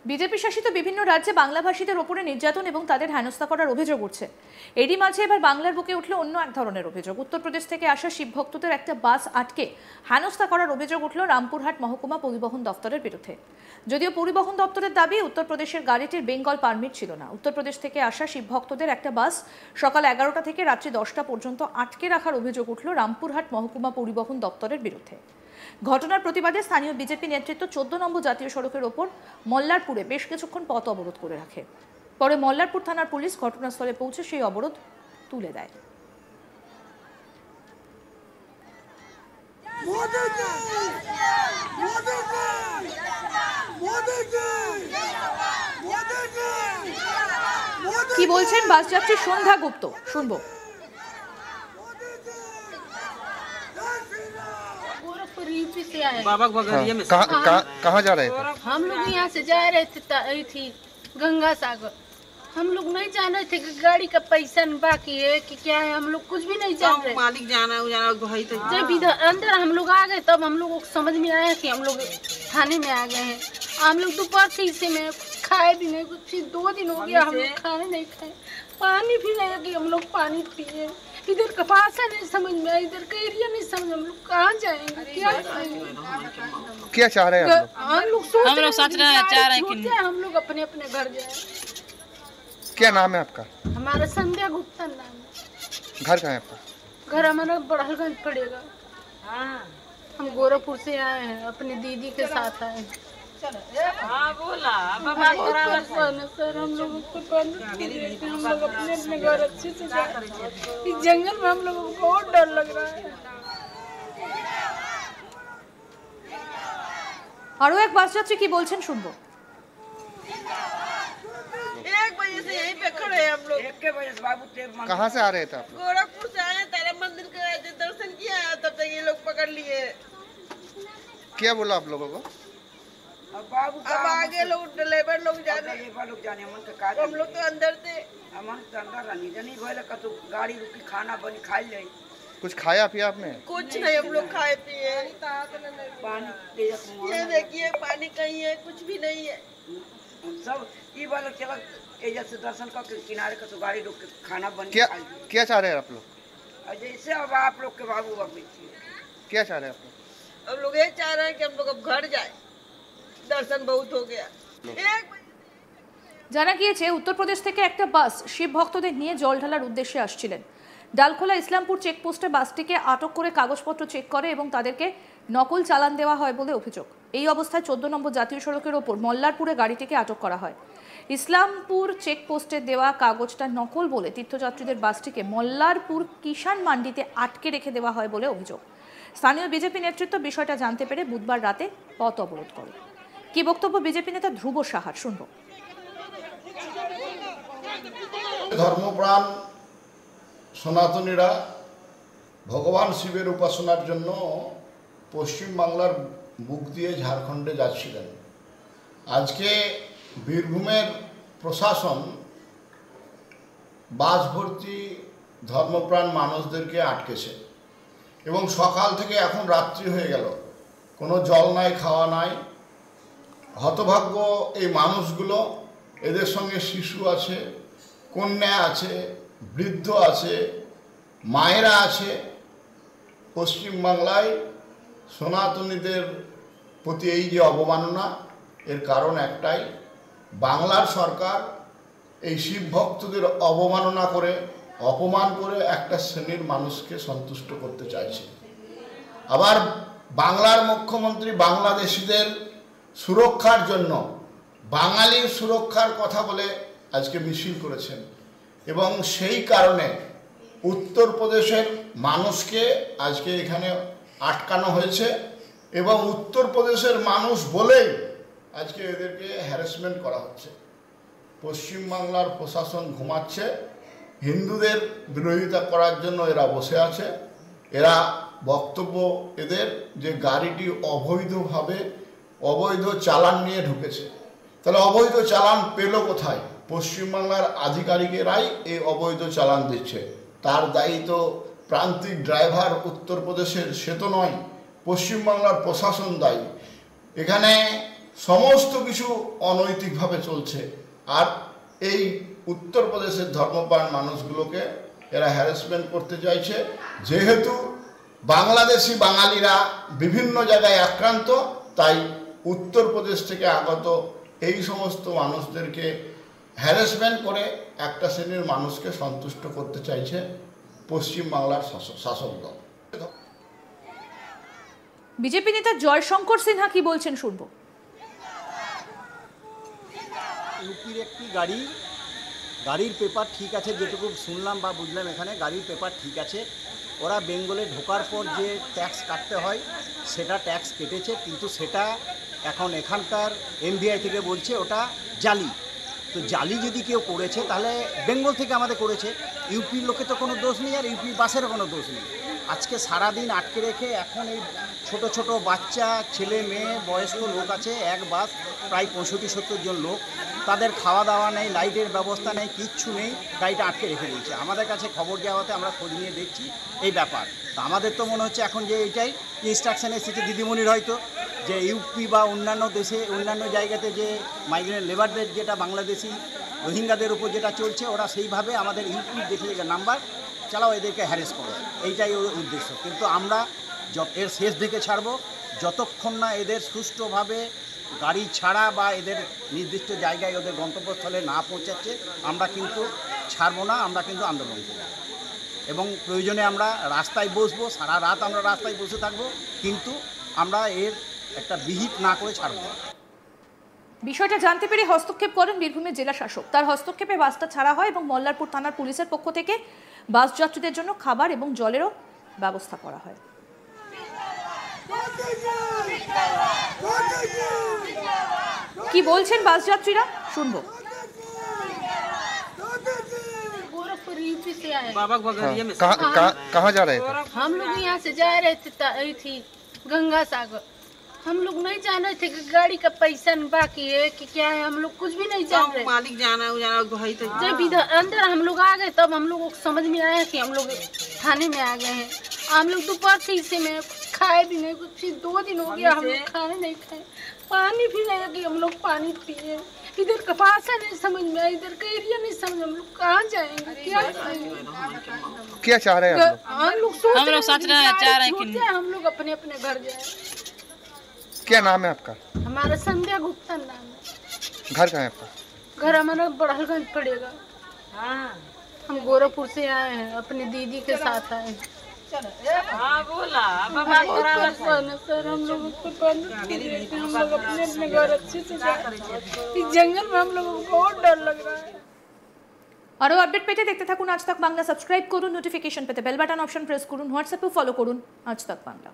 BJP শাসিত বিভিন্ন রাজ্যে বাংলাভাষীদের ওপরে নির্যাতন এবং তাদের হেনস্থা করার অভিযোগ উঠছে। এরই মাঝে এবার বাংলার বুকে উঠল অন্য এক ধরনের অভিযোগ। উত্তরপ্রদেশ থেকে আসা শিব ভক্তদের একটা বাস আটকে হেনস্থা করার অভিযোগ উঠল রামপুরহাট মহকুমা পরিবহন দপ্তরের বিরুদ্ধে। যদিও পরিবহন দপ্তরের দাবি উত্তরপ্রদেশের গাড়িটির বেঙ্গল পারমিট ছিল না। উত্তরপ্রদেশ থেকে আসা শিব ভক্তদের একটা বাস সকাল 11টা থেকে রাত্রি 10টা পর্যন্ত আটকে রাখার অভিযোগ উঠল রামপুরহাট মহকুমা পরিবহন দপ্তরের বিরুদ্ধে। ঘটনার প্রতিবাদে স্থানীয় বিজেপি নেতৃত্ব 14 নম্বর জাতীয় সড়কের ওপর মল্লারপুরে বেশ কিছুক্ষণ পথ অবরোধ করে রাখে। পরে মল্লারপুর থানার পুলিশ ঘটনাস্থলে পৌঁছে সেই অবরোধ তুলে দেয়। কি বলছেন বাস যাত্রী সন্ধ্যা গুপ্ত, শুনবো। से आए बाबा बगरिया में कहाँ जा रहे थे? हम लोग यहाँ से जा रहे थे गंगा सागर। हम लोग नहीं जान रहे थे कि गाड़ी का पैसा बाकी है कि क्या है, हम लोग कुछ भी नहीं जान रहे। मालिक जाना भाई तो जब इधर अंदर हम लोग आ गए तब हम लोगों को समझ में आया कि हम लोग थाने में आ गए हैं। हम लोग दोपहर से इसे में खाए भी नहीं, कुछ 2 दिन हो गया हम लोग खाए नहीं खाए, पानी भी नहीं कि हम लोग पानी पिए। इधर का भाषा नहीं समझ में आया, इधर का एरिया नहीं समझ, हम लोग कहाँ जाएंगे, क्या चाह रहे हैं हम लोग सोच रहे हैं कि हम लोग अपने अपने घर जाए। क्या नाम है आपका? हमारा संध्या गुप्ता नाम है। घर कहाँ है आपका? घर हमारा बड़हलगंज पड़ेगा। हम गोरखपुर से आए हैं, अपनी दीदी के साथ आए हैं। बोला सर हम लोगों को हम लोग अपने अपने घर अच्छे से जाए। इस जंगल में हम लोगों को बहुत डर लग रहा है। আরো এক বাস যাত্রী কি বলছেন শুনবো। 1 बजे से यहीं पे खड़े हैं हम लोग। 1 बजे से बाबू कहाँ से आ रहे थे आप? गोरखपुर से आए, तारा मंदिर का दर्शन किया, तब तक ये लोग पकड़ लिए। क्या बोला आप लोगों को? अब बाबू अब आगे लोग ड्राइवर लोग जाने, हमन के काज हम लोग तो अंदर थे। हमन के अंदर रहनी जनी भइल कतो गाड़ी रुकी खाना बनी खाई ले। कुछ खाया पिया आपने? कुछ नहीं, हम लोग खाए पिए। पानी दे ये देखिए पानी कहीं है, कुछ भी नहीं है। सब ई वाला चला एजा से दर्शन करके किनारे का तो गाड़ी रोक के खाना बन क्या क्या चाह रहे हैं आप लोग? जैसे अब आप लोग के बाबू बाबू क्या चाह रहे हैं आप लोग? हम लोग ये चाह रहे हैं कि हम लोग अब घर जाए, दर्शन बहुत हो गया। 1 बजे জানা গিয়েছে উত্তরপ্রদেশ থেকে একটা বাস শিব ভক্তদের নিয়ে জল ঢালার উদ্দেশ্যে আসছিলেন। ডালখোলা ইসলামপুর চেকপোস্টে বাসটিকে আটক করে কাগজপত্র চেক করে এবং তাদেরকে নকল চালান দেওয়া হয় বলে অভিযোগ। এই অবস্থায় 14 নম্বর জাতীয় সড়কের ওপর মল্লারপুরে গাড়িটিকে আটক করা হয়। ইসলামপুর চেকপোস্টে দেওয়া কাগজটা নকল বলে তীর্থযাত্রীদের বাসটিকে মল্লারপুর কিষান মান্ডিতে আটকে রেখে দেওয়া হয় বলে অভিযোগ। স্থানীয় বিজেপি নেতৃত্ব বিষয়টা জানতে পেরে বুধবার রাতে পথ অবরোধ করে। কি বক্তব্য বিজেপি নেতা ধ্রুব সাহার, শুনবো। ধর্মপ্রাণ সনাতনীরা ভগবান শিবের উপাসনার জন্য পশ্চিমবাংলার বুক দিয়ে ঝাড়খণ্ডে যাচ্ছিলেন। আজকে বীরভূমের প্রশাসন বাস ভর্তি ধর্মপ্রাণ মানুষদেরকে আটকেছে এবং সকাল থেকে এখন রাত্রি হয়ে গেল, কোনো জল নাই, খাওয়া নাই। হতভাগ্য এই মানুষগুলো, এদের সঙ্গে শিশু আছে, কন্যা আছে, বৃদ্ধ আছে, মায়েরা আছে। পশ্চিমবাংলায় সনাতনীদের প্রতি এই যে অবমাননা, এর কারণ একটাই, বাংলার সরকার এই শিব ভক্তদের অবমাননা করে, অপমান করে একটা শ্রেণীর মানুষকে সন্তুষ্ট করতে চাইছে। আবার বাংলার মুখ্যমন্ত্রী বাংলাদেশিদের সুরক্ষার জন্য বাঙালির সুরক্ষার কথা বলে আজকে মিছিল করেছেন এবং সেই কারণে উত্তরপ্রদেশের মানুষকে আজকে এখানে আটকানো হয়েছে এবং উত্তরপ্রদেশের মানুষ বলেই আজকে এদেরকে হ্যারাসমেন্ট করা হচ্ছে। পশ্চিমবাংলার প্রশাসন ঘুমাচ্ছে, হিন্দুদের বিরোধিতা করার জন্য এরা বসে আছে। এরা বক্তব্য এদের যে গাড়িটি অবৈধভাবে অবৈধ চালান নিয়ে ঢুকেছে, তাহলে অবৈধ চালান পেল কোথায়? পশ্চিমবাংলার আধিকারিকেরাই এই অবৈধ চালান দিচ্ছে। তার দায়ী তো প্রান্তিক ড্রাইভার উত্তরপ্রদেশের, সে তো নয়, পশ্চিমবাংলার প্রশাসন দায়ী। এখানে সমস্ত কিছু অনৈতিকভাবে চলছে। আর এই উত্তরপ্রদেশের ধর্মপ্রাণ মানুষগুলোকে এরা হ্যারাসমেন্ট করতে চাইছে। যেহেতু বাংলাদেশি বাঙালিরা বিভিন্ন জায়গায় আক্রান্ত, তাই উত্তরপ্রদেশ থেকে আগত এই সমস্ত মানুষদেরকে হ্যারাসমেন্ট করে একটা শ্রেণীর মানুষকে সন্তুষ্ট করতে চাইছে পশ্চিমবাংলার শাসক দল। বিজেপি নেতা জয়শঙ্কর সিনহা কি বলছেন শুনবো। ইউপির একটি গাড়ির পেপার ঠিক আছে, যেটুকু শুনলাম বা বুঝলাম এখানে গাড়ির পেপার ঠিক আছে। ওরা বেঙ্গলে ঢোকার পর যে ট্যাক্স কাটতে হয় সেটা ট্যাক্স কেটেছে, কিন্তু সেটা এখন এখানকার এমভিআই থেকে বলছে ওটা জালি। তো জালি যদি কেউ করেছে তাহলে বেঙ্গল থেকে আমাদের করেছে, ইউপির লোকে তো কোনো দোষ নেই আর ইউপির বাসেরও কোনো দোষ নেই। আজকে সারাদিন আটকে রেখে এখন এই ছোট ছোট বাচ্চা, ছেলে মেয়ে, বয়স্ক লোক আছে, এক বাস প্রায় 65-70 জন লোক, তাদের খাওয়া দাওয়া নেই, লাইটের ব্যবস্থা নেই, কিচ্ছু নেই, গাড়িটা আটকে রেখে দিয়েছে। আমাদের কাছে খবর যাওয়াতে আমরা খোঁজ নিয়ে দেখছি এই ব্যাপার। তো আমাদের তো মনে হচ্ছে এখন যে এইটাই ইনস্ট্রাকশন এসেছে দিদিমণির হয়তো, যে ইউপি বা অন্যান্য দেশে অন্যান্য জায়গাতে যে মাইগ্রেন্ট লেবারদের যেটা বাংলাদেশি রোহিঙ্গাদের উপর যেটা চলছে, ওরা সেইভাবে আমাদের ইউপির দেখে নাম্বার চালাও, এদেরকে হ্যারেস করো, এইটাই ওর উদ্দেশ্য। কিন্তু আমরা এর শেষ দেখে ছাড়বো যতক্ষণ না এদের সুষ্ঠুভাবে গাড়ি ছাড়া বা এদের নির্দিষ্ট জায়গায় ওদের গন্তব্যস্থলে না পৌঁছাচ্ছে, আমরা কিন্তু ছাড়বো না, আমরা কিন্তু আন্দোলন করব এবং প্রয়োজনে আমরা রাস্তায় বসবো, সারা রাত আমরা রাস্তায় বসে থাকবো, কিন্তু আমরা এর একটা বিহিত না করে ছাড়বো না। বিষয়টা জানতে পেরে হস্তক্ষেপ করেন বীরভূমের জেলা শাসক। তার হস্তক্ষেপে বাসটা ছাড়া হয় এবং মল্লারপুর থানার পুলিশের পক্ষ থেকে বাস যাত্রীদের জন্য খাবার এবং জলেরও ব্যবস্থা করা হয়। কি বলছেন বাস যাত্রীরা শুনবো। गोरखपुर यूपी से आए। कहाँ जा रहे थे? हम लोग यहाँ से जा रहे थे, थी गंगा सागर। हम लोग नहीं जान रहे थे कि गाड़ी का पैसा बाकी है कि क्या है, हम लोग कुछ भी नहीं जान रहे। मालिक जाना भाई तो जब इधर अंदर हम लोग आ गए तब हम लोगों को समझ में आया कि हम लोग थाने में आ गए हैं। हम लोग दोपहर से इसे में खाए भी नहीं, कुछ 2 दिन हो गया हम लोग खाने नहीं खाए, पानी भी नहीं कि हम लोग पानी पिए। इधर का भाषा नहीं समझ में आया, इधर का एरिया नहीं समझ, हम लोग कहाँ जाएंगे, क्या करेंगे? क्या चाह रहे हैं आप लोग? हम लोग सोच रहे हैं कि हम लोग अपने अपने घर जाए। क्या नाम है आपका? हमारा संध्या गुप्ता नाम है। घर कहाँ है आपका? घर हमारा बड़हलगंज पड़ेगा। हम गोरखपुर से आए हैं, अपनी दीदी के साथ आए हैं। बोला सर हम लोग हम लोग अपने अपने घर अच्छे से जाए। इस जंगल में हम लोगों को बहुत डर लग रहा है। আরও আপডেট পেতে দেখতে থাকুন আজ তাক বাংলা। সাবস্ক্রাইব করুন, নোটিফিকেশন পেতে বেল বাটন অপশন প্রেস করুন, হোয়াটসঅ্যাপেও ফলো করুন আজ তাক বাংলা।